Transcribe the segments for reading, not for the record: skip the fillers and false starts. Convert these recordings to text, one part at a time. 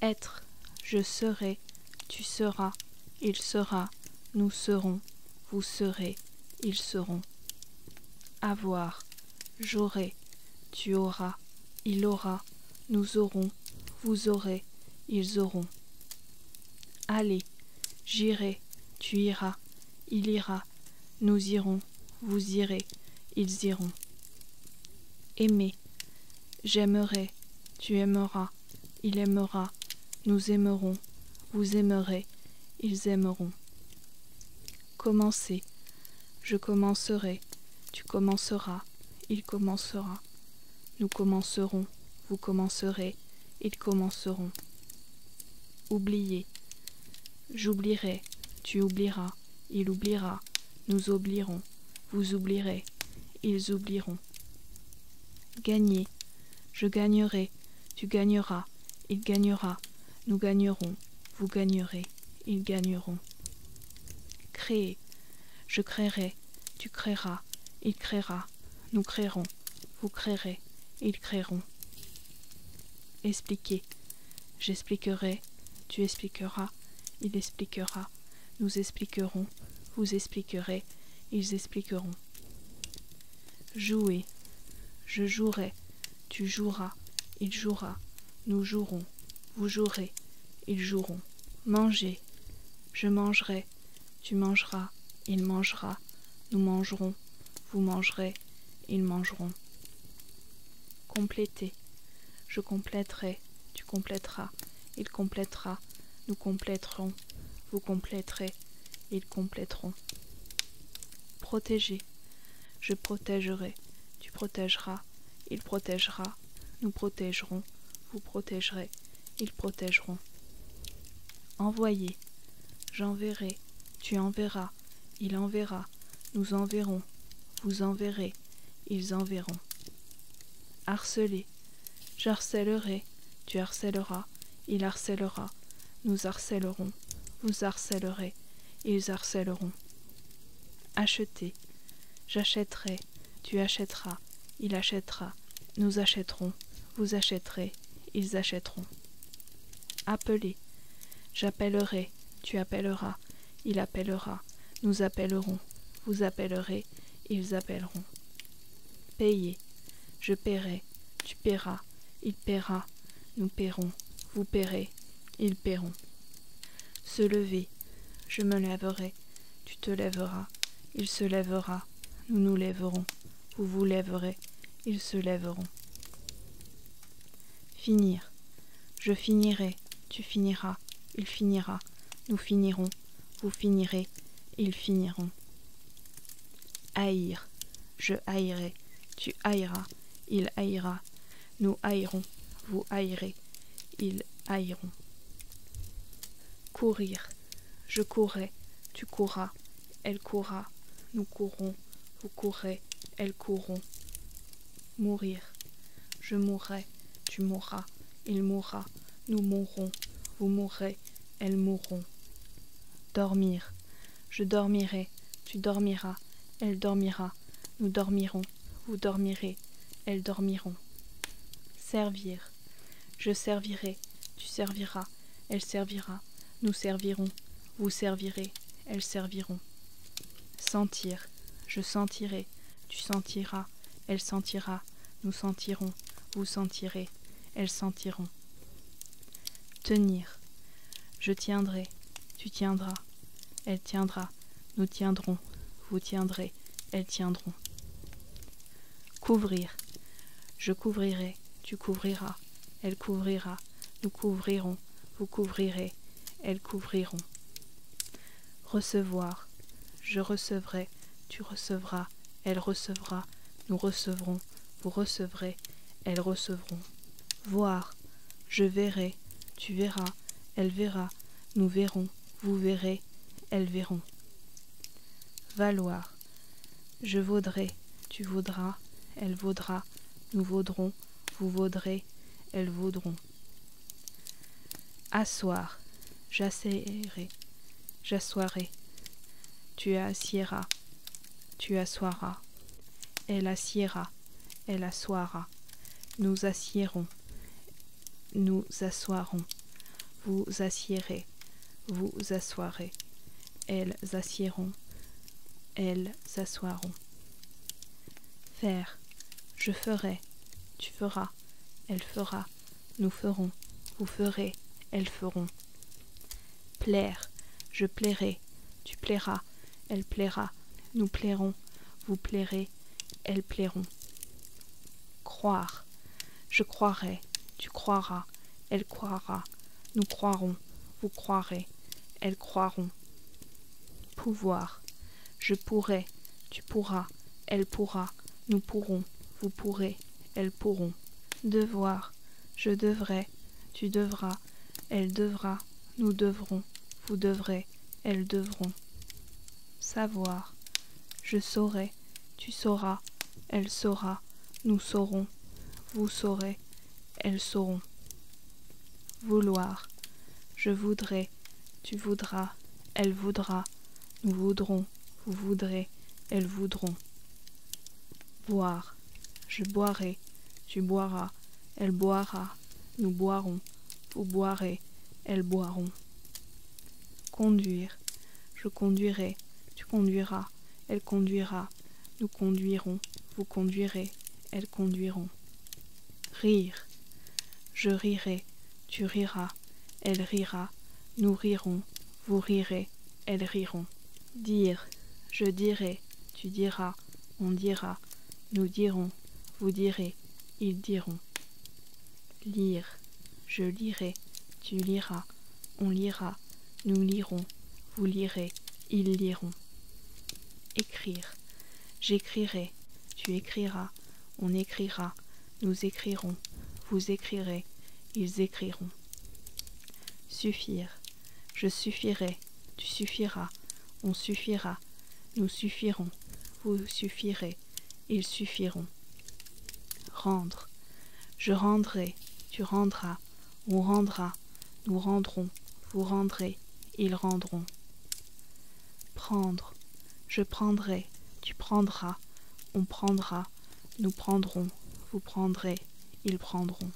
Être, je serai, tu seras, il sera, nous serons, vous serez, ils seront. Avoir, j'aurai, tu auras, il aura, nous aurons, vous aurez, ils auront. Aller, j'irai, tu iras, il ira, nous irons, vous irez, ils iront. Aimer, j'aimerai, tu aimeras, il aimera, nous aimerons, vous aimerez, ils aimeront. Commencer, je commencerai, tu commenceras, il commencera, nous commencerons, vous commencerez, ils commenceront. Oublier, j'oublierai, tu oublieras, il oubliera, nous oublierons, vous oublierez, ils oublieront. Gagner, je gagnerai, tu gagneras, il gagnera, nous gagnerons, vous gagnerez, ils gagneront. Créer, je créerai, tu créeras, il créera, nous créerons, vous créerez, ils créeront. Expliquer, j'expliquerai, tu expliqueras, il expliquera, nous expliquerons, vous expliquerez, ils expliqueront. Jouer, je jouerai, tu joueras, il jouera, nous jouerons, vous jouerez, ils joueront. Manger, je mangerai, tu mangeras, il mangera, nous mangerons, vous mangerez, ils mangeront. Compléter, je compléterai, tu compléteras, il complétera, nous compléterons, vous compléterez, ils compléteront. Protéger, je protégerai, tu protégeras, il protégera, nous protégerons, vous protégerez, ils protégeront. Envoyer, j'enverrai, tu enverras, il enverra, nous enverrons, vous enverrez, ils enverront. Harceler, j'harcèlerai, tu harcèleras, il harcèlera, nous harcèlerons, vous harcèlerez, ils harcèleront. Acheter, j'achèterai, tu achèteras, il achètera, nous achèterons, vous achèterez, ils achèteront. Appeler, j'appellerai, tu appelleras, il appellera, nous appellerons, vous appellerez, ils appelleront. Payer, je paierai, tu paieras, il paiera, nous paierons, vous paierez, ils paieront. Se lever, je me lèverai, tu te lèveras, il se lèvera, nous nous lèverons, vous vous lèverez, ils se lèveront. Finir, je finirai, tu finiras, il finira, nous finirons, vous finirez, ils finiront. Haïr, je haïrai, tu haïras, il haïra, nous haïrons, vous haïrez, ils haïront. Courir, je courrai, tu courras, elle courra, nous courrons, vous courrez, elles courront. Mourir, je mourrai, tu mourras, il mourra, nous mourrons, vous mourrez, elles mourront. Dormir, je dormirai, tu dormiras, elle dormira, nous dormirons, vous dormirez, elles dormiront. Servir, je servirai, tu serviras, elle servira, nous servirons, vous servirez, elles serviront. Sentir, je sentirai, tu sentiras, elle sentira, nous sentirons, vous sentirez, elles sentiront. Tenir, je tiendrai, tu tiendras, elle tiendra, nous tiendrons, vous tiendrez, elles tiendront. Couvrir, je couvrirai, tu couvriras, elle couvrira, nous couvrirons, vous couvrirez, elles couvriront. Recevoir, je recevrai, tu recevras, elle recevra, nous recevrons, vous recevrez, elles recevront. Voir, je verrai, tu verras, elle verra, nous verrons, vous verrez, elles verront. Valoir, je vaudrai, tu vaudras, elle vaudra, nous vaudrons, vous vaudrez, elles vaudront. Asseoir, j'assiérai, j'assoirai, tu assiéras, tu assoiras, elle assiera, elle assoira, nous assiérons, nous assoirons, vous assiérez, vous asseoirez, elles assiéront, elles s'asseoiront. Faire, je ferai, tu feras, elle fera, nous ferons, vous ferez, elles feront. Plaire, je plairai, tu plairas, elle plaira, nous plairons, vous plairez, elles plairont. Croire, je croirai, tu croiras, elle croira, nous croirons, vous croirez, elles croiront. Pouvoir, je pourrai, tu pourras, elle pourra, nous pourrons, vous pourrez, elles pourront. Devoir, je devrai, tu devras, elle devra, nous devrons, vous devrez, elles devront. Savoir, je saurai, tu sauras, elle saura, nous saurons, vous saurez, elles sauront. Vouloir, je voudrais, tu voudras, elle voudra, nous voudrons, vous voudrez, elles voudront. Boire, je boirai, tu boiras, elle boira, nous boirons, vous boirez, elles boiront. Conduire, je conduirai, tu conduiras, elle conduira, nous conduirons, vous conduirez, elles conduiront. Rire, je rirai, tu riras, elle rira, nous rirons, vous rirez, elles riront. Dire, je dirai, tu diras, on dira, nous dirons, vous direz, ils diront. Lire, je lirai, tu liras, on lira, nous lirons, vous lirez, ils liront. Écrire, j'écrirai, tu écriras, on écrira, nous écrirons, vous écrirez, ils écriront. Suffire, je suffirai, tu suffiras, on suffira, nous suffirons, vous suffirez, ils suffiront. Rendre, je rendrai, tu rendras, on rendra, nous rendrons, vous rendrez, ils rendront. Prendre, je prendrai, tu prendras, on prendra, nous prendrons, vous prendrez, ils prendront.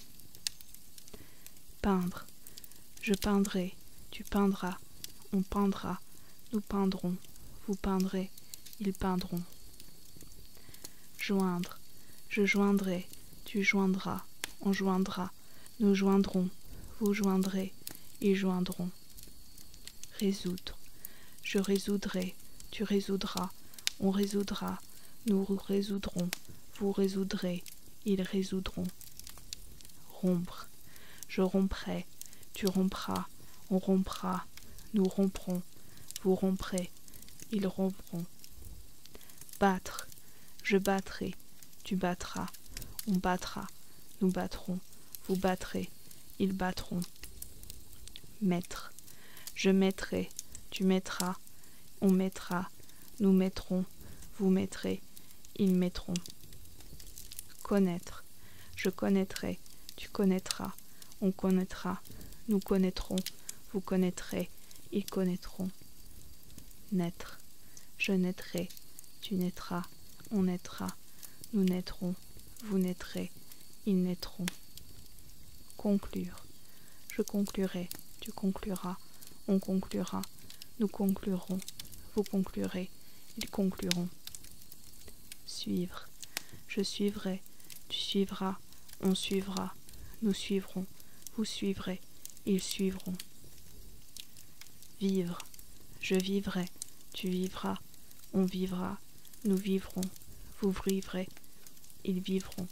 Peindre, je peindrai, tu peindras, on peindra, nous peindrons, vous peindrez, ils peindront. Joindre, je joindrai, tu joindras, on joindra, nous joindrons, vous joindrez, ils joindront. Résoudre, je résoudrai, tu résoudras, on résoudra, nous résoudrons, vous résoudrez, ils résoudront. Rompre, je romprai, tu rompras, on rompra, nous romprons, vous romprez, ils rompront. Battre, je battrai, tu battras, on battra, nous battrons, vous battrez, ils battront. Mettre, je mettrai, tu mettras, on mettra, nous mettrons, vous mettrez, ils mettront. Connaître, je connaîtrai, tu connaîtras, on connaîtra, nous connaîtrons, vous connaîtrez, ils connaîtront. Naître, je naîtrai, tu naîtras, on naîtra, nous naîtrons, vous naîtrez, ils naîtront. Conclure, je conclurai, tu concluras, on conclura, nous conclurons, vous conclurez, ils concluront. Suivre, je suivrai, tu suivras, on suivra, nous suivrons, vous suivrez, ils suivront. Vivre, je vivrai, tu vivras, on vivra, nous vivrons, vous vivrez, ils vivront.